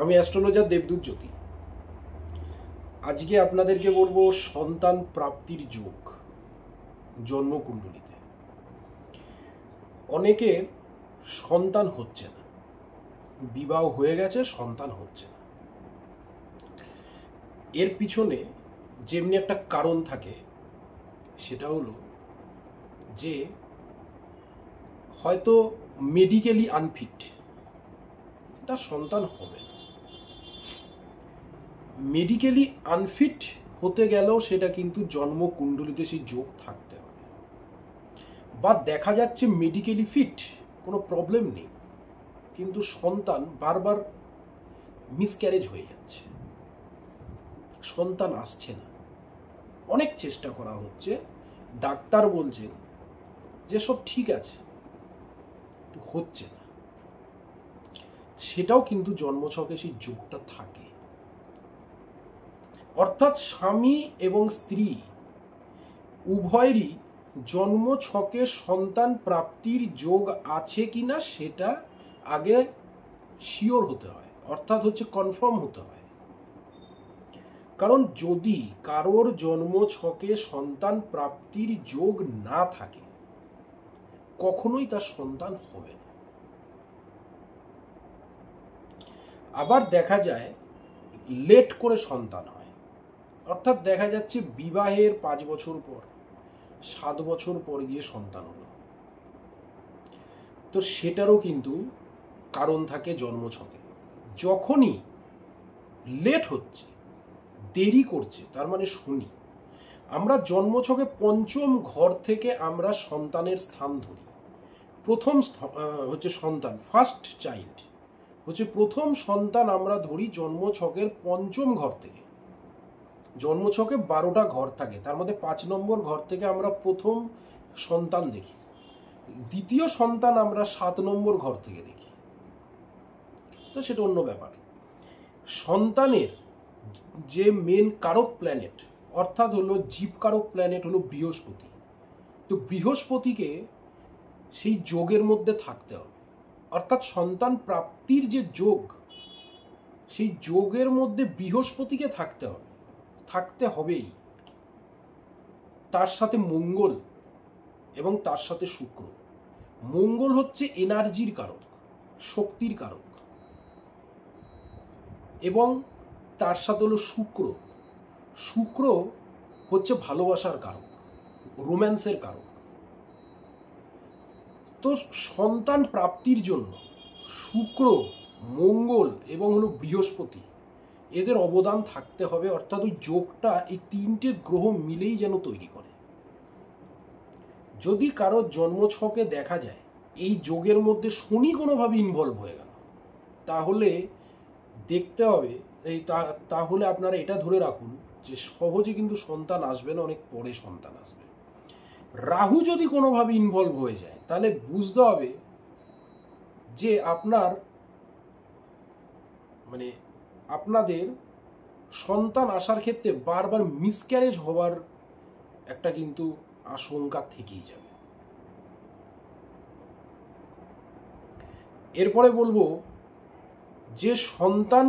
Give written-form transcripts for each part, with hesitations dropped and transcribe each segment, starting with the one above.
আমি অ্যাস্ট্রোলজার দেবদূত জ্যোতি। আজকে আপনাদেরকে বলবো সন্তান প্রাপ্তির যোগ জন্মকুণ্ডলিতে। অনেকের সন্তান হচ্ছে না, বিবাহ হয়ে গেছে, সন্তান হচ্ছে না। এর পিছনে যেমনি একটা কারণ থাকে, সেটা হলো যে হয়তো মেডিকেলি আনফিট, তার সন্তান হবে না। মেডিকেলি আনফিট হতে গেলেও সেটা কিন্তু জন্মকুণ্ডলিতে সেই যোগ থাকতে হবে। বা দেখা যাচ্ছে মেডিকেলি ফিট, কোনো প্রবলেম নেই, কিন্তু সন্তান বারবার মিসক্যারেজ হয়ে যাচ্ছে, সন্তান আসছে না। অনেক চেষ্টা করা হচ্ছে, ডাক্তার বলছেন যে সব ঠিক আছে, হচ্ছে না। সেটাও কিন্তু জন্মছকে সেই যোগটা থাকে। অর্থাৎ স্বামী এবং স্ত্রী উভয়েরই জন্মছকে সন্তান প্রাপ্তির যোগ আছে কিনা সেটা আগে শিওর হতে হয়, অর্থাৎ হচ্ছে কনফার্ম হতে হয়। কারণ যদি কারোর জন্মছকে সন্তান প্রাপ্তির যোগ না থাকে, কখনোই তার সন্তান হবে না। আবার দেখা যায় লেট করে সন্তান হয়, অর্থাৎ দেখা যাচ্ছে বিবাহের 5 বছর পর, 7 বছর পর গিয়ে সন্তান হলো। তো সেটারও কিন্তু কারণ থাকে জন্মছকে। যখনই লেট হচ্ছে, দেরি করছে, তার মানে শনি। আমরা জন্মছকে পঞ্চম ঘর থেকে আমরা সন্তানের স্থান ধরি। প্রথম হচ্ছে সন্তান, ফার্স্ট চাইল্ড হচ্ছে প্রথম সন্তান আমরা ধরি জন্মছকের পঞ্চম ঘর থেকে। জন্মছকে 12টা ঘর থাকে, তার মধ্যে 5 নম্বর ঘর থেকে আমরা প্রথম সন্তান দেখি। দ্বিতীয় সন্তান আমরা 7 নম্বর ঘর থেকে দেখি। তো সেটা অন্য ব্যাপার। সন্তানের যে মেন কারক প্ল্যানেট, অর্থাৎ হলো জীবকারক প্ল্যানেট হলো বৃহস্পতি। তো বৃহস্পতিকে সেই যোগের মধ্যে থাকতে হবে, অর্থাৎ সন্তান প্রাপ্তির যে যোগ, সেই যোগের মধ্যে বৃহস্পতিকে থাকতে হবেই। তার সাথে মঙ্গল এবং তার সাথে শুক্র। মঙ্গল হচ্ছে এনার্জির কারক, শক্তির কারক, এবং তার সাথে হলো শুক্র। শুক্র হচ্ছে ভালোবাসার কারক, রোম্যান্সের কারক। তো সন্তান প্রাপ্তির জন্য শুক্র, মঙ্গল এবং হলো বৃহস্পতি, এদের অবদান থাকতে হবে। অর্থাৎ ওই যোগটা এই 3টে গ্রহ মিলেই যেন তৈরি করে। যদি কারো জন্মছকে দেখা যায় এই যোগের মধ্যে শনি কোনোভাবে ইনভলভ হয়ে গেল, তাহলে দেখতে হবে তাহলে আপনারা এটা ধরে রাখুন যে সহজে কিন্তু সন্তান আসবে না, অনেক পরে সন্তান আসবে। রাহু যদি কোনোভাবে ইনভলভ হয়ে যায়, তাহলে বুঝতে হবে যে আপনাদের সন্তান আসার ক্ষেত্রে বারবার মিসক্যারেজ হওয়ার একটা কিন্তু আশঙ্কা থেকেই যাবে। এরপরে বলবো যে সন্তান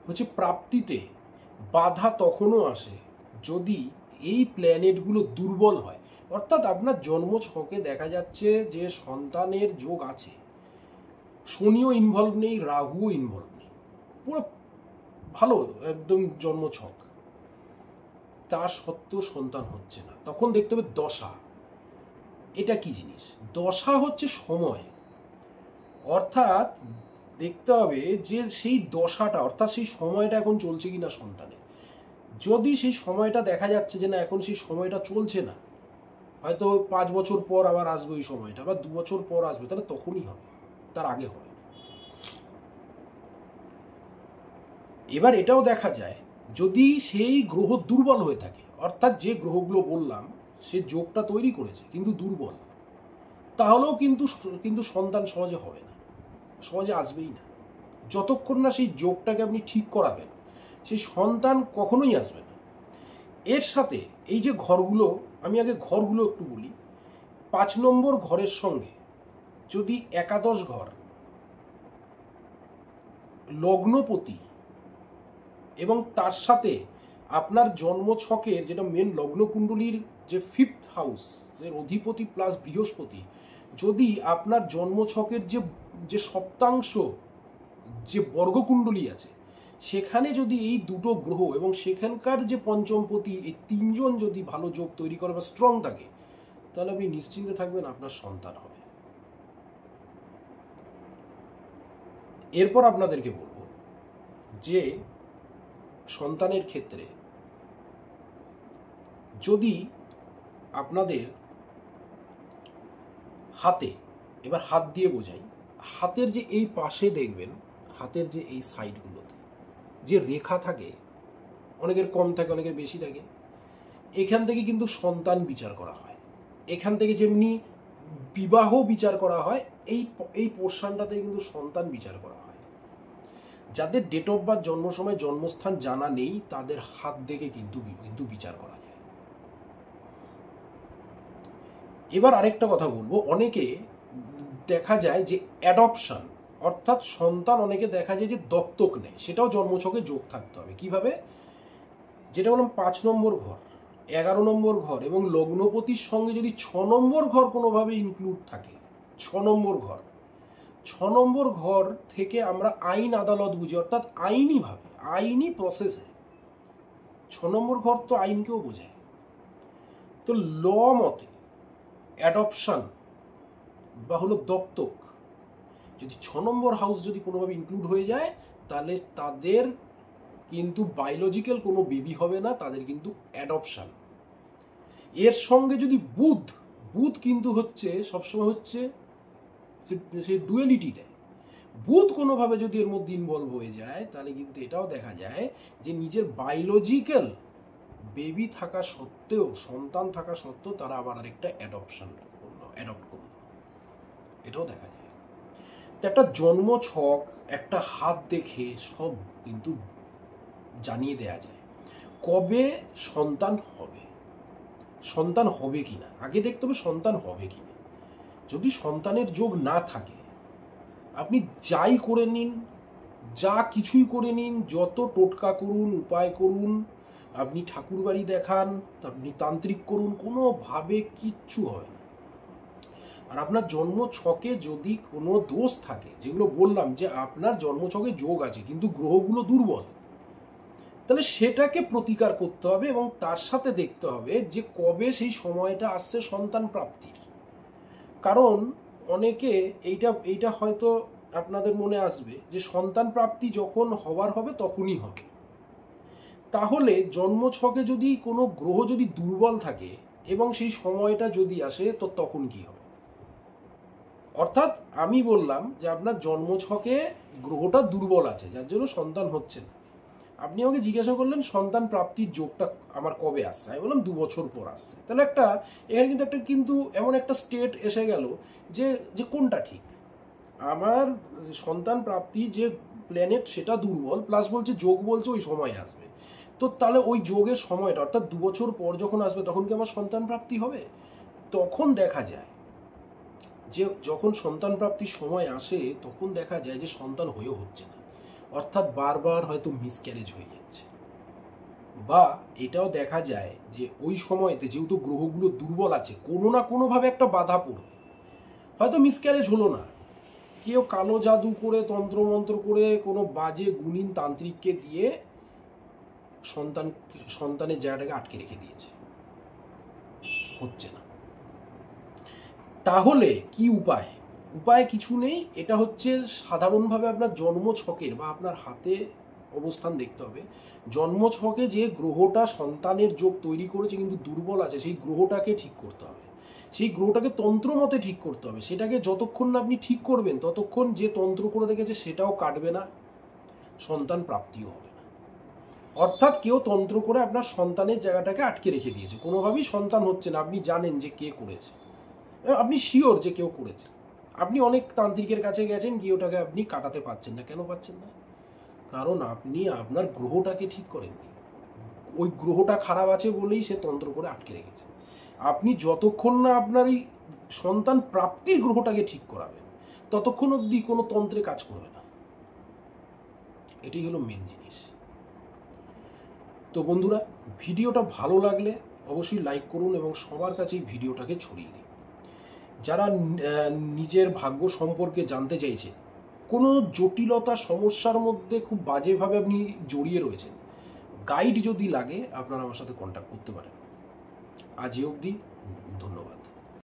হচ্ছে প্রাপ্তিতে বাধা তখনও আসে যদি এই প্ল্যানেটগুলো দুর্বল হয়। অর্থাৎ আপনার জন্মছকে দেখা যাচ্ছে যে সন্তানের যোগ আছে, শনিও ইনভলভ নেই, রাহুও ইনভলভ নেই, পুরো ভালো একদম জন্মছক, তা সত্ত্বেও সন্তান হচ্ছে না। তখন দেখতে হবে দশা। এটা কি জিনিস? দশা হচ্ছে সময়। অর্থাৎ দেখতে হবে যে সেই দশাটা, অর্থাৎ সেই সময়টা এখন চলছে কিনা সন্তানের। যদি সেই সময়টা দেখা যাচ্ছে যে না, এখন সেই সময়টা চলছে না, হয়তো 5 বছর পর আবার আসবে ওই সময়টা, বা 2 বছর পর আসবে, তাহলে তখনই হবে, তার আগে হবে। এবার এটাও দেখা যায় যদি সেই গ্রহ দুর্বল হয়ে থাকে, অর্থাৎ যে গ্রহগুলো বললাম সে যোগটা তৈরি করেছে কিন্তু দুর্বল, তাহলেও কিন্তু সন্তান সহজে হবে না, সহজে আসবেই না। যতক্ষণ না সেই যোগটাকে আপনি ঠিক করাবেন, সেই সন্তান কখনোই আসবে না। এর সাথে এই যে ঘরগুলো, আমি আগে ঘরগুলো একটু বলি। 5 নম্বর ঘরের সঙ্গে যদি একাদশ ঘর, লগ্নপতি এবং তার সাথে আপনার জন্মছকের যেটা মেন লগ্নকুণ্ডলীর যে 5th হাউস যে অধিপতি প্লাস বৃহস্পতি যদি আপনার জন্মছকের যে সপ্তাংশ যে বর্গকুণ্ডলী আছে সেখানে যদি এই দুটো গ্রহ এবং সেখানকার যে পঞ্চমপতি এই তিনজন যদি ভালো যোগ তৈরি করে বা স্ট্রং থাকে তাহলে আপনি নিশ্চিন্তে থাকবেন আপনার সন্তান হবে। এরপর আপনাদেরকে বলবো যে সন্তানের ক্ষেত্রে যদি আপনাদের হাতে, এবার হাত দিয়ে বোঝাই, হাতের যে এই পাশে দেখবেন হাতের যে এই সাইডগুলোতে যে রেখা থাকে, অনেকের কম থাকে অনেকের বেশি থাকে, এখান থেকে কিন্তু সন্তান বিচার করা হয়। এখান থেকে যেমনি বিবাহ বিচার করা হয় এই পোর্শনটাতে কিন্তু সন্তান বিচার করা হয়। যাদের ডেট অফ বার্থ জন্ম সময় জন্মস্থান জানা নেই তাদের হাত দেখে কিন্তু বিচার করা যায়। এবার আরেকটা কথা বলবো, অনেকে দেখা যায় যে অ্যাডপশন অর্থাৎ সন্তান অনেকে দেখা যায় যে দত্তক নেয়, সেটাও জন্মছকে যোগ থাকতে হবে। কিভাবে? যেটা বললাম 5 নম্বর ঘর, 11 নম্বর ঘর এবং লগ্নপতির সঙ্গে যদি 6 নম্বর ঘর কোনোভাবে ইনক্লুড থাকে, 6 নম্বর ঘর থেকে আমরা আইন আদালত বুঝি, অর্থাৎ আইনিভাবে আইনি প্রসেসে 6 নম্বর ঘর তো আইনকেও বোঝায়। তো ল মতে অ্যাডপশন বা হলো দত্তক যদি 6 নম্বর হাউস যদি কোনোভাবে ইনক্লুড হয়ে যায় তাহলে তাদের কিন্তু বায়োলজিক্যাল কোনো বেবি হবে না, তাদের কিন্তু অ্যাডপশন। এর সঙ্গে যদি বুধ কিন্তু হচ্ছে সবসময় হচ্ছে সে ডুয়েলিটি দেয়। বুধ কোনোভাবে যদি এর মধ্যে ইনভলভ হয়ে যায় তাহলে কিন্তু এটাও দেখা যায় যে নিজের বায়োলজিক্যাল বেবি থাকা সত্ত্বেও, সন্তান থাকা সত্ত্বেও তারা আবার আরেকটা অ্যাডপ্ট করলো, এটাও দেখা যায়। তো একটা জন্ম ছক, একটা হাত দেখে সব কিন্তু জানিয়ে দেয়া যায় কবে সন্তান হবে কিনা। আগে দেখতে হবে সন্তান হবে কিনা। যদি সন্তানের যোগ না থাকে আপনি যাই করে নিন, যা কিছুই করে নিন, যত টোটকা করুন, উপায় করুন, আপনি ঠাকুর বাড়ি দেখান, আপনি তান্ত্রিক করুন, কোনোভাবে কিচ্ছু হয় না। আর আপনার জন্ম ছকে যদি কোনো দোষ থাকে, যেগুলো বললাম যে আপনার জন্ম ছকে যোগ আছে কিন্তু গ্রহগুলো দুর্বল, তাহলে সেটাকে প্রতিকার করতে হবে এবং তার সাথে দেখতে হবে যে কবে সেই সময়টা আসছে সন্তান প্রাপ্তির। কারণ অনেকে এইটা হয়তো আপনাদের মনে আসবে যে সন্তান প্রাপ্তি যখন হবার হবে তখনই হবে। তাহলে জন্মছকে যদি কোনো গ্রহ যদি দুর্বল থাকে এবং সেই সময়টা যদি আসে তো তখন কি হবে? অর্থাৎ আমি বললাম যে আপনার জন্মছকে গ্রহটা দুর্বল আছে যার জন্য সন্তান হচ্ছে না। আপনি আমাকে জিজ্ঞাসা করলেন সন্তান প্রাপ্তির যোগটা আমার কবে আসছে, আমি বললাম 2 বছর পর আসছে। তাহলে এখানে কিন্তু এমন একটা স্টেট এসে গেল যে কোনটা ঠিক। আমার সন্তান প্রাপ্তি যে প্ল্যানেট সেটা দুর্বল, প্লাস বলছে যোগ বলছে ওই সময় আসবে। তো তাহলে ওই যোগের সময়টা অর্থাৎ 2 বছর পর যখন আসবে তখন কি আমার সন্তান প্রাপ্তি হবে? তখন দেখা যায় যে যখন সন্তান প্রাপ্তির সময় আসে তখন দেখা যায় যে সন্তান হয়েও হচ্ছে না, অর্থাৎ বারবার হয়তো মিসক্যারেজ হয়ে যাচ্ছে। বা এটাও দেখা যায় যে ওই সময়তে যেহেতু গ্রহগুলো দুর্বল আছে কোনো না কোনোভাবে একটা বাধা পড়বে, হয়তো মিসক্যারেজ হলো না, কেউ কালো জাদু করে তন্ত্রমন্ত্র করে কোনো বাজে গুণিন তান্ত্রিককে দিয়ে সন্তানের জায়গাটাকে আটকে রেখে দিয়েছে, হচ্ছে না। তাহলে কি উপায়? কিছু নেই। এটা হচ্ছে সাধারণভাবে আপনার জন্ম ছকের বা আপনার হাতে অবস্থান দেখতে হবে। জন্ম ছকে যে গ্রহটা সন্তানের যোগ তৈরি করেছে কিন্তু দুর্বল আছে সেই গ্রহটাকে ঠিক করতে হবে, সেই গ্রহটাকে তন্ত্র মতে ঠিক করতে হবে। সেটাকে যতক্ষণ না আপনি ঠিক করবেন ততক্ষণ যে তন্ত্র করে রেখেছে সেটাও কাটবে না, সন্তান প্রাপ্তিও হবে না। অর্থাৎ কেউ তন্ত্র করে আপনার সন্তানের জায়গাটাকে আটকে রেখে দিয়েছে, কোনোভাবেই সন্তান হচ্ছে না। আপনি জানেন যে কে করেছে, আপনি শিওর যে কেউ করেছে, আপনি অনেক তান্ত্রিকের কাছে গেছেন গিয়ে ওটাকে আপনি কাটাতে পারছেন না। কেন পাচ্ছেন না? কারণ আপনি আপনার গ্রহটাকে ঠিক করেননি। ওই গ্রহটা খারাপ আছে বলেই সে তন্ত্র করে আটকে রেখেছে। আপনি যতক্ষণ না আপনার এই সন্তান প্রাপ্তির গ্রহটাকে ঠিক করাবেন ততক্ষণ অবধি কোনো তন্ত্রে কাজ করবে না। এটাই হলো মেন জিনিস। তো বন্ধুরা, ভিডিওটা ভালো লাগলে অবশ্যই লাইক করুন এবং সবার কাছে এই ভিডিওটাকে ছড়িয়ে দিন। যারা নিজের ভাগ্য সম্পর্কে জানতে চাইছে, কোনো জটিলতা সমস্যার মধ্যে খুব বাজেভাবে আপনি জড়িয়ে রয়েছেন, গাইড যদি লাগে আপনারা আমার সাথে কন্ট্যাক্ট করতে পারেন। আজ এ অবধি, ধন্যবাদ।